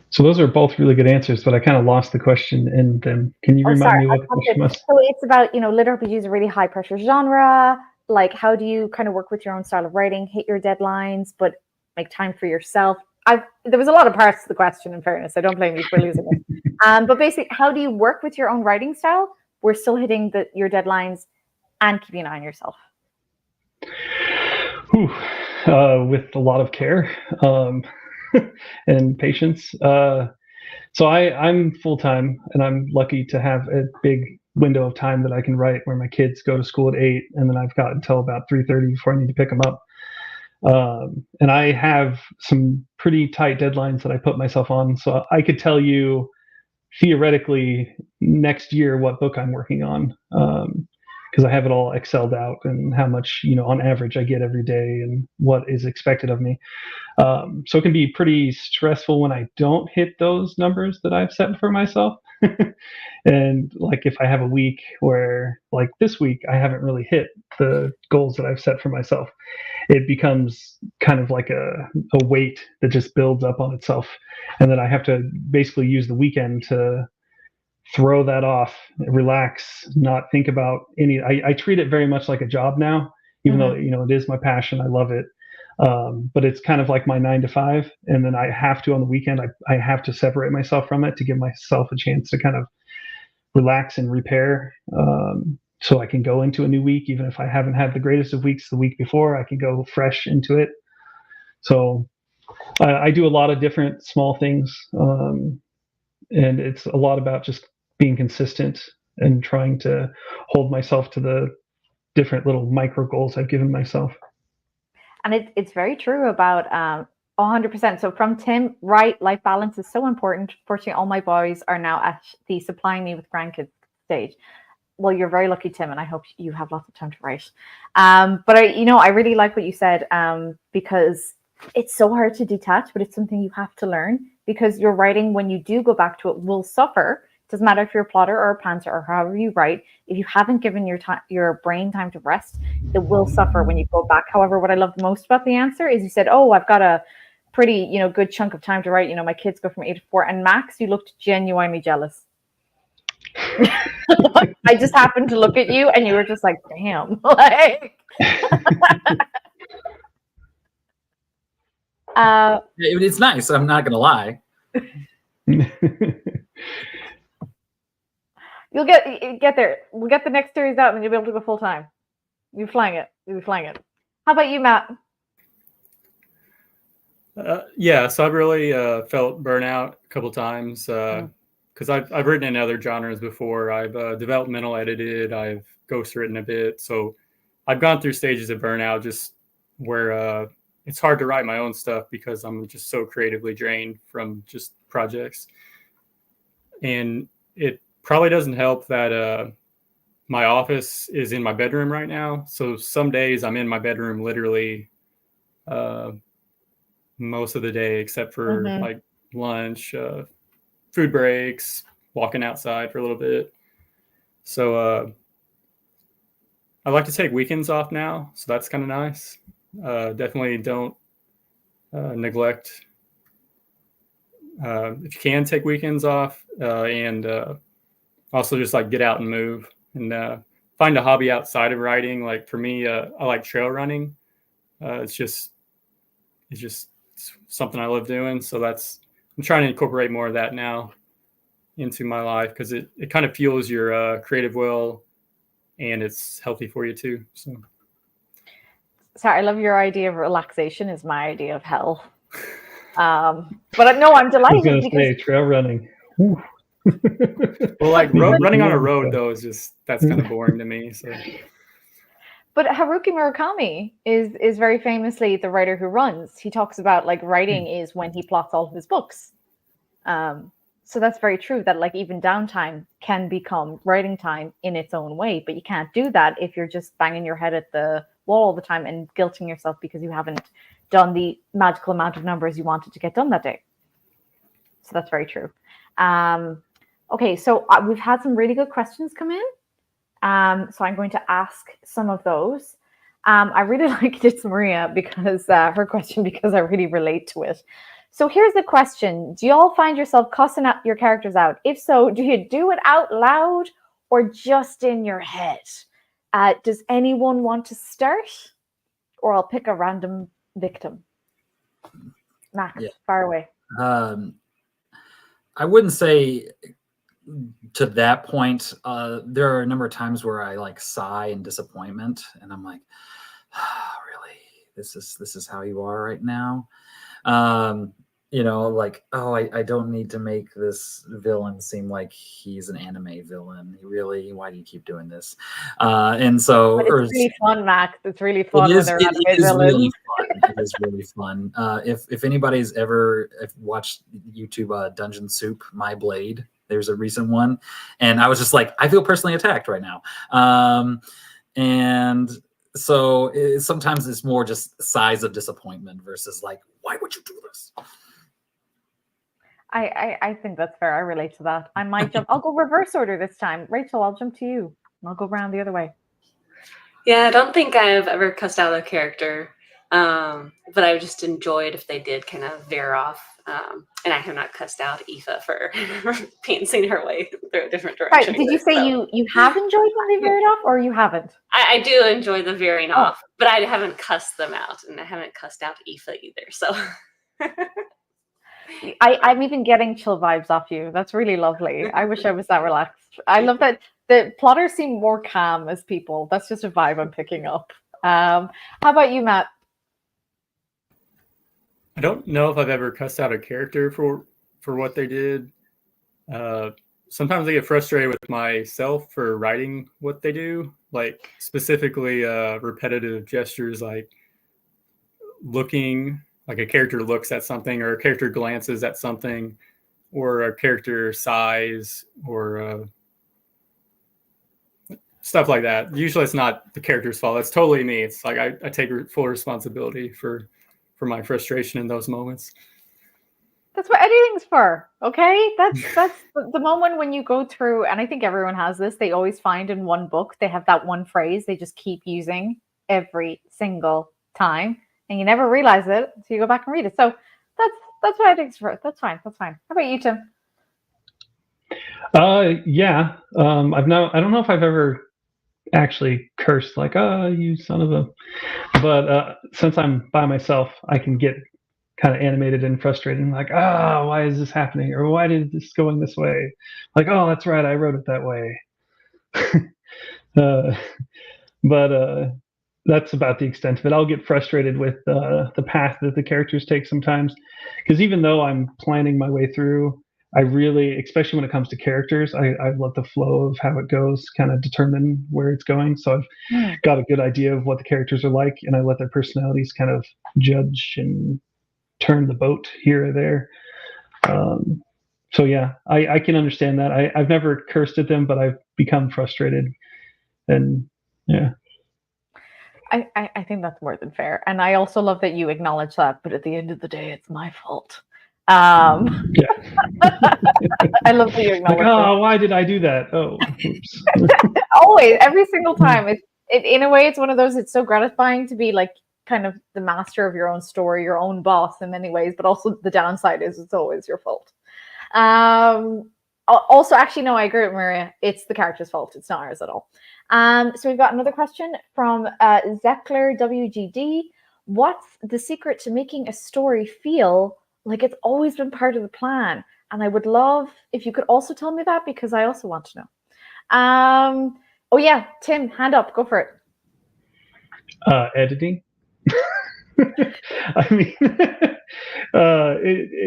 So those are both really good answers, but I kind of lost the question in them. Can you remind me what the question was? So it's about, lit RPG is a really high pressure genre. Like, how do you kind of work with your own style of writing, hit your deadlines, but make time for yourself? There was a lot of parts to the question, in fairness. I don't blame you for losing it. But basically, how do you work with your own writing style? We're still hitting your deadlines and keeping an eye on yourself. With a lot of care and patience. So I'm full-time, and I'm lucky to have a big window of time that I can write, where my kids go to school at 8, and then I've got until about 3:30 before I need to pick them up. And I have some pretty tight deadlines that I put myself on. So I could tell you theoretically next year what book I'm working on, because I have it all Excel'd out, and how much, on average I get every day and what is expected of me. So it can be pretty stressful when I don't hit those numbers that I've set for myself. And like, if I have a week where, like this week, I haven't really hit the goals that I've set for myself, it becomes kind of like a weight that just builds up on itself. And then I have to basically use the weekend to throw that off, relax, not think about I treat it very much like a job now, even though, it is my passion. I love it. But it's kind of like my 9 to 5. And then I have to, on the weekend, I have to separate myself from it to give myself a chance to kind of relax and repair. So I can go into a new week, even if I haven't had the greatest of weeks the week before, I can go fresh into it. So I do a lot of different small things. And it's a lot about just being consistent and trying to hold myself to the different little micro goals I've given myself. And it's very true about 100%. So from Tim, right, life balance is so important. Fortunately, all my boys are now at the supplying me with grandkids stage. Well, you're very lucky, Tim, and I hope you have lots of time to write. But I really like what you said, because it's so hard to detach, but it's something you have to learn, because your writing, when you do go back to it, will suffer. It doesn't matter if you're a plotter or a pantser or however you write. If you haven't given your brain time to rest, it will suffer when you go back. However, what I loved most about the answer is you said, "Oh, I've got a pretty, good chunk of time to write. My kids go from 8 to 4." And Max, you looked genuinely jealous. I just happened to look at you, and you were just like, "Damn!" Like, It's nice. I'm not gonna lie. You'll get there. We'll get the next series out, and then you'll be able to go full time. You're flying it. You'll be flying it. How about you, Matt? Yeah, so I've really felt burnout a couple times because I've written in other genres before. I've developmental edited. I've ghostwritten a bit, so I've gone through stages of burnout just where it's hard to write my own stuff because I'm just so creatively drained from just projects. And it probably doesn't help that my office is in my bedroom right now. So some days I'm in my bedroom literally most of the day, except for like lunch, food breaks, walking outside for a little bit. So I like to take weekends off now. So that's kind of nice. Definitely don't neglect if you can take weekends off and also just like get out and move and find a hobby outside of writing. Like for me, I like trail running. It's just something I love doing. So I'm trying to incorporate more of that now into my life because it kind of fuels your creative will and it's healthy for you too. So. Sorry, I love your idea of relaxation is my idea of hell. But no, I'm delighted. I was going to say trail running. Well, like running on a road though is that's kind of boring to me. So. But Haruki Murakami is very famously the writer who runs. He talks about like writing is when he plots all of his books. So that's very true that like even downtime can become writing time in its own way, but you can't do that if you're just banging your head at the wall all the time and guilting yourself because you haven't done the magical amount of numbers you wanted to get done that day. So that's very true. Okay, so we've had some really good questions come in. So I'm going to ask some of those. I really liked it, Maria, because her question, because I really relate to it. So here's the question. Do you all find yourself cussing out your characters out? If so, do you do it out loud or just in your head? Does anyone want to start? Or I'll pick a random victim. Max, fire away. I wouldn't say to that point. There are a number of times where I like sigh in disappointment and I'm like, really, this is how you are right now. Like, oh, I don't need to make this villain seem like he's an anime villain. Why do you keep doing this? And so but it's really fun, Max. It's really fun. It is really fun. It is really fun. If anybody's ever watched YouTube Dungeon Soup, My Blade, there's a recent one, and I was just like, I feel personally attacked right now. And so sometimes it's more just sighs of disappointment versus like, why would you do this? I think that's fair. I relate to that. I might jump. I'll go reverse order this time. Rachel, I'll jump to you. And I'll go around the other way. Yeah, I don't think I've ever cussed out a character, but I just enjoyed if they did kind of veer off. And I have not cussed out Aoife for pantsing her way through a different direction. Right. Did you say you have enjoyed when they veered off, or you haven't? I do enjoy the veering off, but I haven't cussed them out, and I haven't cussed out Aoife either. So. I'm even getting chill vibes off you. That's really lovely. I wish I was that relaxed. I love that the plotters seem more calm as people. That's just a vibe I'm picking up. How about you, Matt? I don't know if I've ever cussed out a character for what they did. Sometimes I get frustrated with myself for writing what they do, like specifically repetitive gestures like looking. Like a character looks at something or a character glances at something or a character sighs or stuff like that. Usually it's not the character's fault. It's totally me. It's like I take full responsibility for my frustration in those moments. That's what editing's for, okay? That's the moment when you go through, and I think everyone has this, they always find in one book, they have that one phrase they just keep using every single time. And you never realize it, so you go back and read it. So that's what I think. That's fine. How about you, Tim? Yeah. I don't know if I've ever actually cursed like, "Oh, you son of a," but since I'm by myself, I can get kind of animated and frustrating, like, why is this happening, or why did this going this way? Like, oh, that's right, I wrote it that way. But that's about the extent of it. I'll get frustrated with the path that the characters take sometimes, because even though I'm planning my way through, I really, especially when it comes to characters, I let the flow of how it goes kind of determine where it's going. So I've got a good idea of what the characters are like, and I let their personalities kind of judge and turn the boat here or there. So yeah, I can understand that. I've never cursed at them, but I've become frustrated, and yeah. I think that's more than fair. And I also love that you acknowledge that, but at the end of the day, it's my fault. Yeah. I love that you acknowledge Like, that. why did I do that? Oh, oops. Always, every single time. It in a way, it's one of those, it's so gratifying to be like kind of the master of your own story, your own boss in many ways, but also the downside is it's always your fault. Also, actually, no, I agree with Maria. It's the character's fault. It's not ours at all. So we've got another question from Zeckler WGD. What's the secret to making a story feel like it's always been part of the plan? And I would love if you could also tell me that, because I also want to know. Oh yeah, Tim, hand up, go for it. Editing. I mean,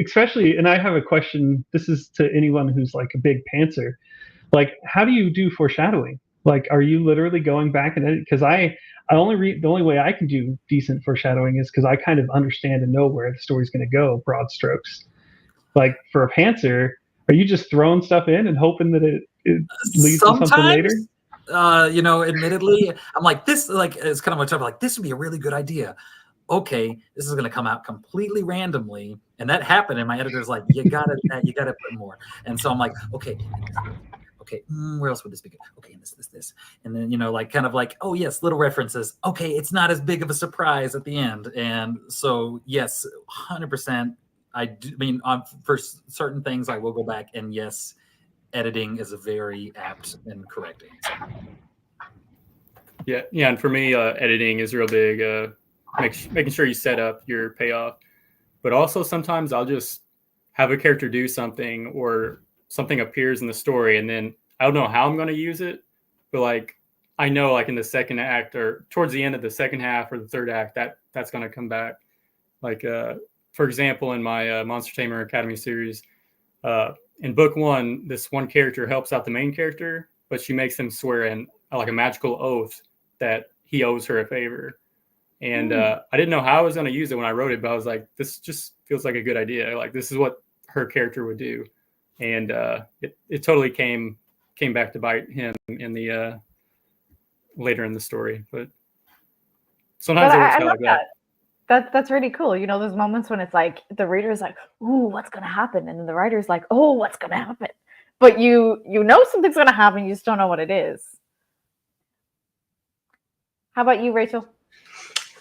especially, and I have a question. This is to anyone who's like a big pantser. Like, how do you do foreshadowing? Like, are you literally going back and edit? Because I only read, the only way I can do decent foreshadowing is because I kind of understand and know where the story's going to go, broad strokes. Like for a pantser, are you just throwing stuff in and hoping that it leads to something later? Admittedly, I'm like, this, like, it's kind of my type of like, this would be a really good idea. Okay, this is going to come out completely randomly, and that happened. And my editor's like, you gotta put more. And so I'm like, okay, where else would this be good? Okay, and this, and then like kind of like, oh yes, little references. Okay, it's not as big of a surprise at the end, and so yes, 100%. I do. I mean, for certain things, I will go back, and yes, editing is a very apt and correct answer. Yeah, and for me, editing is real big. Making sure you set up your payoff, but also sometimes I'll just have a character do something, or something appears in the story, and then I don't know how I'm going to use it, but like I know, like in the second act or towards the end of the second half or the third act, that's going to come back. Like for example, in my Monster Tamer Academy series, in book 1, this one character helps out the main character, but she makes him swear in like a magical oath that he owes her a favor. And I didn't know how I was going to use it when I wrote it, but I was like, this just feels like a good idea. Like, this is what her character would do. And it totally came back to bite him in the later in the story. But sometimes it works out like that. That's really cool. Those moments when it's like the reader is like, ooh, what's going to happen? And then the writer's like, oh, what's going to happen? But you know something's going to happen. You just don't know what it is. How about you, Rachel?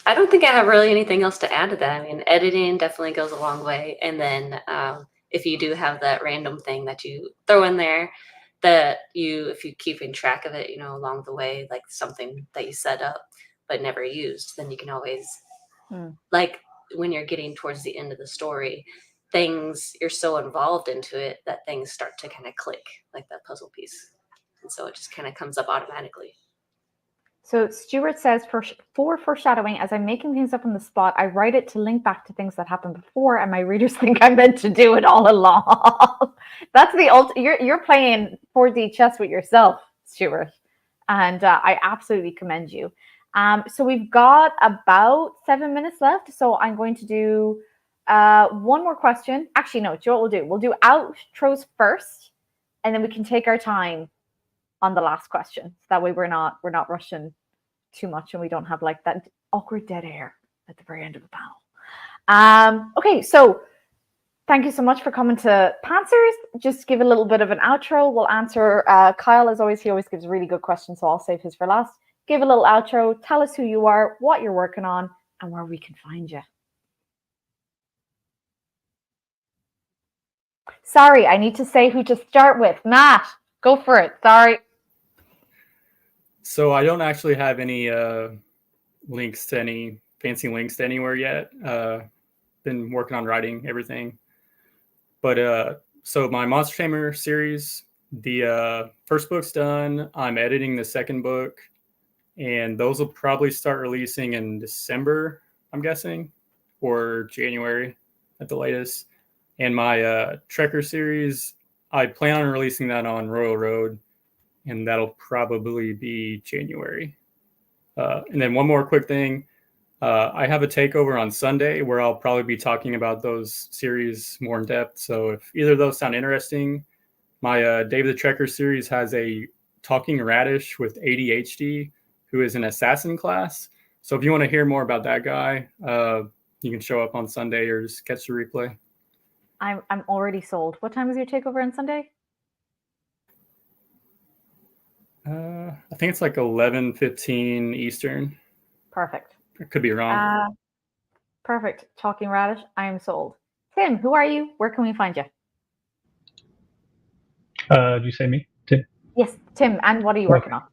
I don't think I have really anything else to add to that. I mean, editing definitely goes a long way. And then if you do have that random thing that you throw in there, if you keeping track of it, along the way, like something that you set up but never used, then you can always, like when you're getting towards the end of the story, you're so involved into it that things start to kind of click, like that puzzle piece. And so it just kind of comes up automatically. So Stuart says, for foreshadowing, as I'm making things up on the spot, I write it to link back to things that happened before, and my readers think I meant to do it all along. That's the you're playing 4D chess with yourself, Stuart, and I absolutely commend you. So we've got about 7 minutes left, so I'm going to do one more question. Actually, no, Joe, we'll do outros first, and then we can take our time on the last question. So that way we're not rushing too much, and we don't have like that awkward dead air at the very end of the panel. Okay, so thank you so much for coming to Pantsers. Just give a little bit of an outro. We'll answer Kyle, as always. He always gives really good questions, so I'll save his for last. Give a little outro. Tell us who you are, what you're working on, and where we can find you. Sorry, I need to say who to start with. Matt, go for it. Sorry. So I don't actually have any links to any fancy links to anywhere yet. been working on writing everything. But so my Monster Tamer series, the first book's done. I'm editing the second book, and those will probably start releasing in December, I'm guessing, or January at the latest. And my Trekker series, I plan on releasing that on Royal Road, and that'll probably be January. And then one more quick thing. I have a takeover on Sunday where I'll probably be talking about those series more in depth. So if either of those sound interesting, my David the Trekker series has a talking radish with ADHD who is an assassin class. So if you want to hear more about that guy, you can show up on Sunday or just catch the replay. I'm already sold. What time is your takeover on Sunday? I think it's like 11:15 Eastern. Perfect. I could be wrong. Perfect. Talking Radish, I am sold. Tim, who are you? Where can we find you? Did you say me, Tim? Yes, Tim. And what are you working on?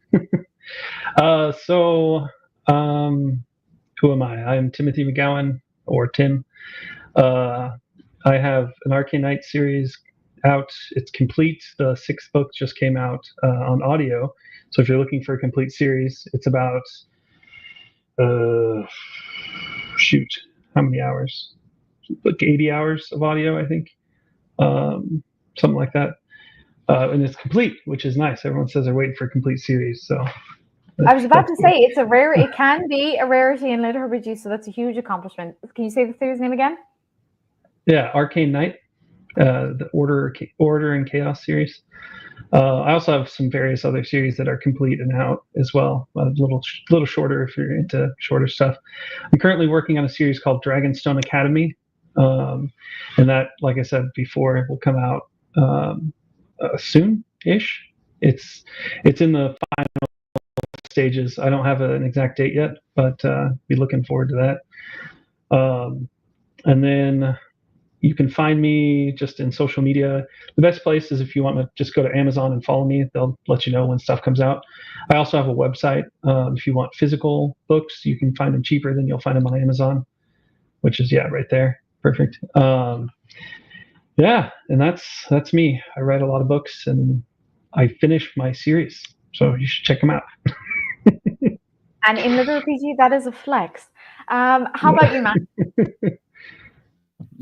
Who am I? I'm Timothy McGowan, or Tim. I have an Arcane Knight series out. It's complete. The 6th book just came out on audio. So if you're looking for a complete series, it's about how many hours? Like 80 hours of audio, I think. Something like that. And it's complete, which is nice. Everyone says they're waiting for a complete series. So I was about to say it can be a rarity in LitRPG, so that's a huge accomplishment. Can you say the series name again? Yeah, Arcane Knight, the Order and Chaos series. I also have some various other series that are complete and out as well. A little shorter if you're into shorter stuff. I'm currently working on a series called Dragonstone Academy, and that, like I said before, will come out soon-ish. It's in the final stages. I don't have an exact date yet, but be looking forward to that. And then you can find me just in social media. The best place is if you want to just go to Amazon and follow me. They'll let you know when stuff comes out. I also have a website. If you want physical books, you can find them cheaper than you'll find them on Amazon, which is, right there. Perfect. Yeah, and that's me. I write a lot of books, and I finish my series, so you should check them out. And in LitRPG, that is a flex. How about you, Matt?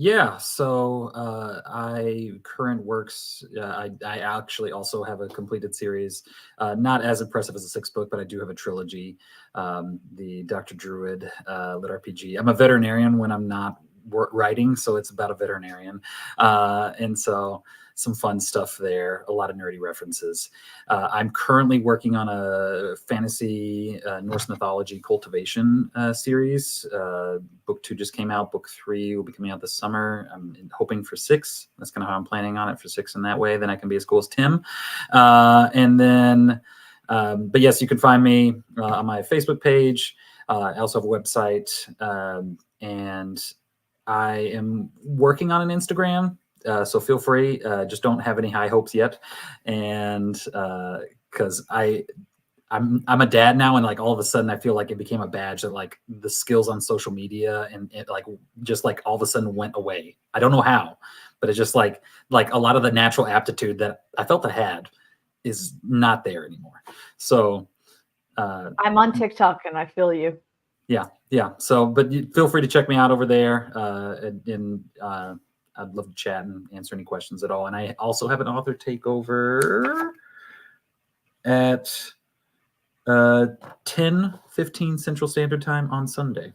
Yeah, so I current works. I actually also have a completed series, not as impressive as a 6th book, but I do have a trilogy. The Dr. Druid LitRPG. I'm a veterinarian when I'm not writing, so it's about a veterinarian, and so some fun stuff there. A lot of nerdy references. I'm currently working on a fantasy Norse mythology cultivation series. Book 2 just came out. Book 3 will be coming out this summer. I'm hoping for 6. That's kind of how I'm planning on it, for 6 in that way. Then I can be as cool as Tim. And then, but yes, you can find me on my Facebook page. I also have a website, and I am working on an Instagram. So feel free. Just don't have any high hopes yet, and because I'm a dad now, and like all of a sudden I feel like it became a badge that like the skills on social media and it like just like all of a sudden went away. I don't know how, but it's just like a lot of the natural aptitude that I felt I had is not there anymore. So I'm on TikTok, and I feel you. Yeah. So, but feel free to check me out over there, and I'd love to chat and answer any questions at all. And I also have an author takeover at 10:15 Central Standard Time on Sunday.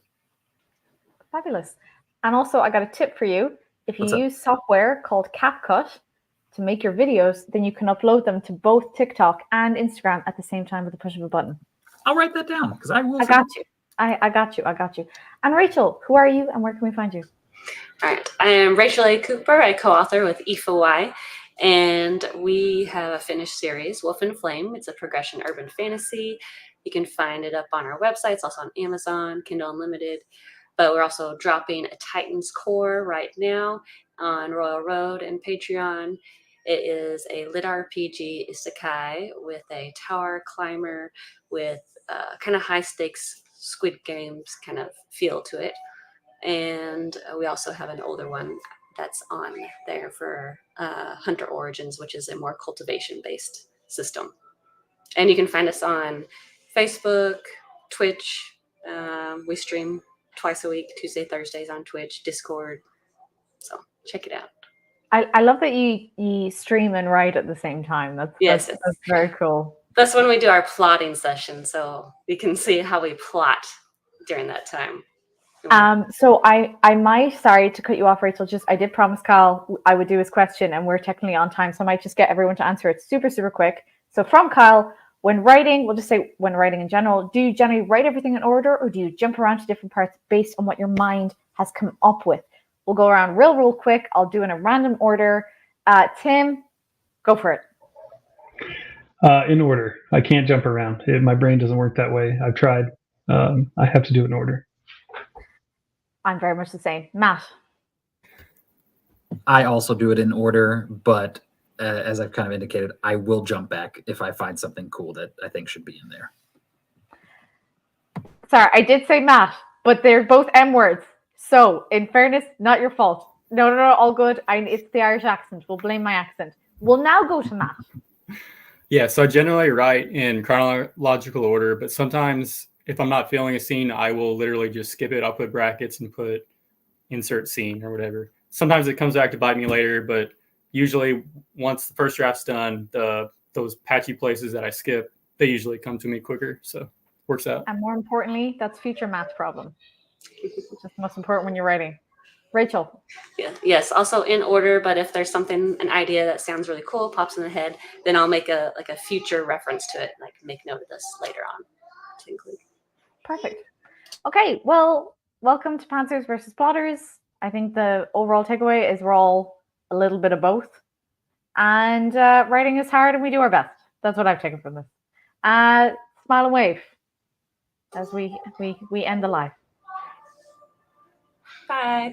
Fabulous. And also, I got a tip for you. If you use software called CapCut to make your videos, then you can upload them to both TikTok and Instagram at the same time with the push of a button. I'll write that down because I will. I got you. I got you. And Rachel, who are you and where can we find you? All right. I am Rachel A. Cooper. I co-author with Aoife Y. And we have a finished series, Wolf and Flame. It's a progression urban fantasy. You can find it up on our website. It's also on Amazon, Kindle Unlimited. But we're also dropping a Titan's Core right now on Royal Road and Patreon. It is a lit RPG isekai with a tower climber with kind of high stakes Squid Games kind of feel to it. And we also have an older one that's on there for Hunter Origins, which is a more cultivation-based system. And you can find us on Facebook, Twitch. We stream twice a week, Tuesday, Thursdays on Twitch, Discord. So check it out. I love that you stream and write at the same time. Yes, that's very cool. That's when we do our plotting session, so you can see how we plot during that time. So I might, sorry to cut you off, Rachel, just I did promise Kyle I would do his question, and we're technically on time, so I might just get everyone to answer it super, super quick. So from Kyle, when writing, we'll just say when writing in general, do you generally write everything in order, or do you jump around to different parts based on what your mind has come up with? We'll go around real quick. I'll do in a random order. Tim, go for it. In order. I can't jump around. My brain doesn't work that way. I've tried. I have to do it in order. I'm very much the same. Matt. I also do it in order, but as I've kind of indicated, I will jump back if I find something cool that I think should be in there. Sorry, I did say Matt, but they're both M words. So, in fairness, not your fault. No, all good. It's the Irish accent. We'll blame my accent. We'll now go to Matt. Yeah, so I generally write in chronological order, but sometimes if I'm not feeling a scene, I will literally just skip it. I'll put brackets and put insert scene or whatever. Sometimes it comes back to bite me later, but usually once the first draft's done, those patchy places that I skip, they usually come to me quicker. So works out. And more importantly, that's future Matt's problem. Which is the most important when you're writing. Rachel. Yeah, yes, also in order, but if there's something, an idea that sounds really cool, pops in the head, then I'll make a future reference to it, like make note of this later on to include. Perfect. Okay, well, welcome to Pantsers versus Plotters. I think the overall takeaway is we're all a little bit of both. And writing is hard and we do our best. That's what I've taken from this. Smile and wave as we end the live. Bye.